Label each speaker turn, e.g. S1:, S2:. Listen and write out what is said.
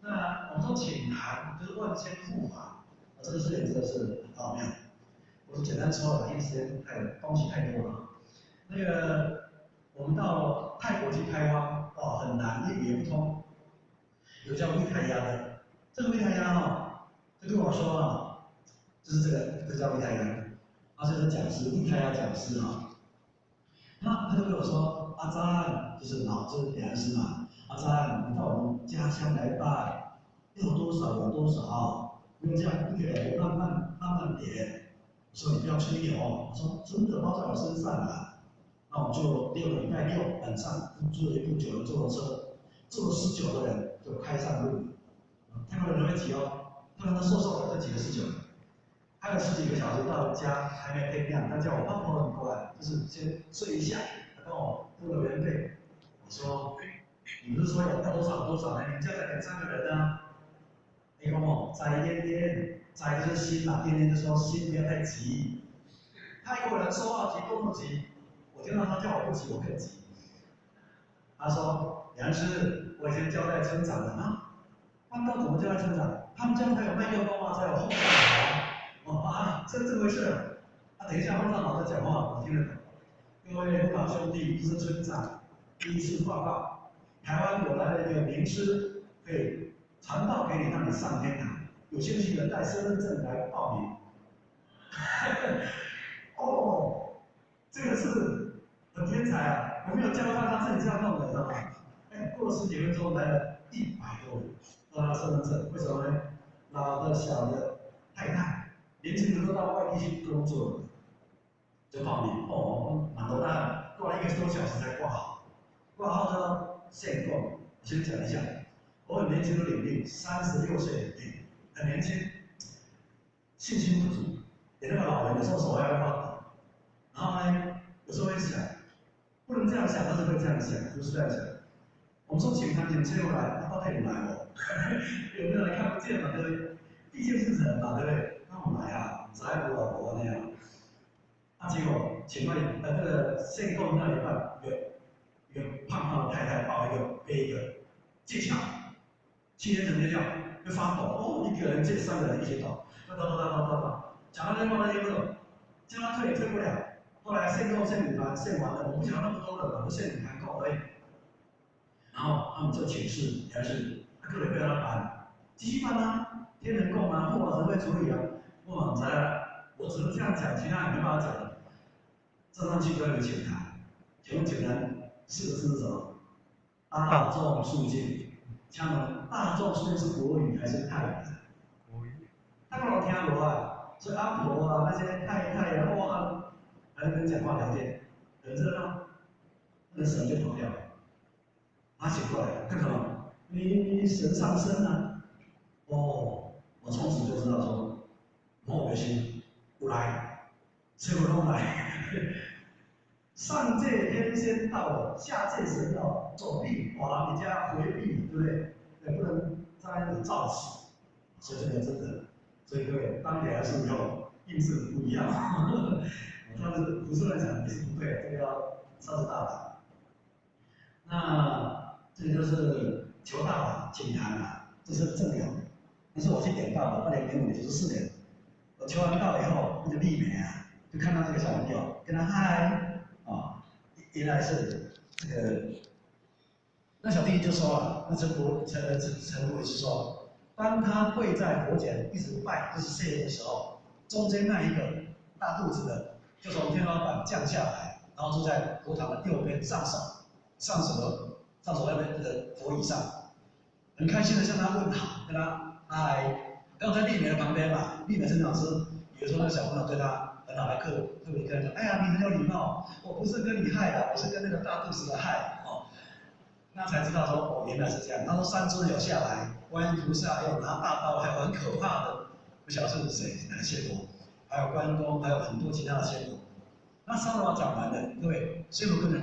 S1: 那我们说请坛就是万千护法，这个事情真的是很奥妙。我简单说了，因为时间东西太多了。那个我们到泰国去开荒，哦，很难，因为语言不通。有叫维泰亚的，这个维泰亚就跟我说就是这个叫维泰亚，这是讲师，维泰亚讲师他就跟我说，阿詹就是点燃师嘛，阿詹你到我们家乡来拜，要多少有多少，不用这样一个人慢慢点。我说你不要吹牛，我说真的包在我身上啊。那我们就礼拜六晚上租了一部9人座的车，坐了19个人就开上路。泰国人会挤他们瘦的就挤了19个。开了10几个小时到家，还没天亮，他叫我帮我很乖，就是先睡一下，他帮我付了原费。我说，你不是说要多少呢？你们家才2、3个人啊？你讲在一点，在就是心嘛，天就说心不要太急。泰国人说话急都不急，我听到他叫我不急，我更急。他说，梁师，我以前交代村长的他们怎么交代村长？他们家才有麦克风才有后台这回事。等一下后上老师讲话，我听得懂。各位父老兄弟，这是村长第一次报告，台湾有来了一个名师，可以传道给你，让你上天堂。有兴趣的带身份证来报名。这个是很天才啊！我没有教他自己这样弄的，知道吗？过了10几分钟，来了100多人，拿身份证，为什么呢？老的、小的、太太，年轻人都到外地去工作了，就报名。满头大汗，挂了1个多小时才挂好。挂号呢，限购。我先讲一下，我很年轻的领令，36岁领令，很年轻，信心不足，连那个老人有时候手还会发抖。然后呢，有时候会想，不能这样想，但是会这样想，不是这样想。我们说请他请车来，他到底来有没有人看不见嘛？对不对？毕竟是人嘛，对不对？那我们来在乎老婆那样。结果请问这个限购那一半，一个胖的太太抱背一个借桥，7天整天叫会发抖，1个人借3个人一起抖，抖，讲到那边不懂，叫他退也退不了。后来限购限5盘，限完了，我不想那么多人，我们限5盘够而已。然后他们就请示梁师，各位不要搬，继续搬天人共护法神会处理我只能这样讲，其他也没办法讲了。站上去就有请谈，请问请谈4个字是什么？大众肃静。请问大众肃静是国语还是泰语？国语。泰国人听无所以阿婆那些太太还能讲话聊天，很热闹，那个神就跑掉了。他醒过来，干什么？你神上身我从此就知道说，某个心不来，谁不弄来？上界天仙到了，下界神道，走避华，你家回避，对不对？也不能在那里造次，所以这个真的，所以各位当年是以后印是不一样，但是不是来讲也是不对，这个要上次大法。那这个就是求道请谈这是正流。但是我去点到的2005年94年，我求完道以后，那个丽美就看到这个小朋友，跟他嗨原来是这个，那小弟就说那陈伟是说，当他跪在佛前一直拜就是谢的时候，中间那一个大肚子的就从天花板降下来，然后就在佛堂的右边上手那边这个佛椅上，很开心的向他问好，跟他嗨。刚才丽美的旁边丽美陈老师有时候那个小朋友对他。很好的特别跟他讲，哎呀，你很有礼貌，我不是跟你害我是跟那个大肚子的害那才知道说原来是这样。他说三尊有下来，观音菩萨有拿大刀，还有很可怕的，不晓得是谁哪个仙佛，还有关公，还有很多其他的仙佛。那沙罗讲完了，各位仙佛跟人。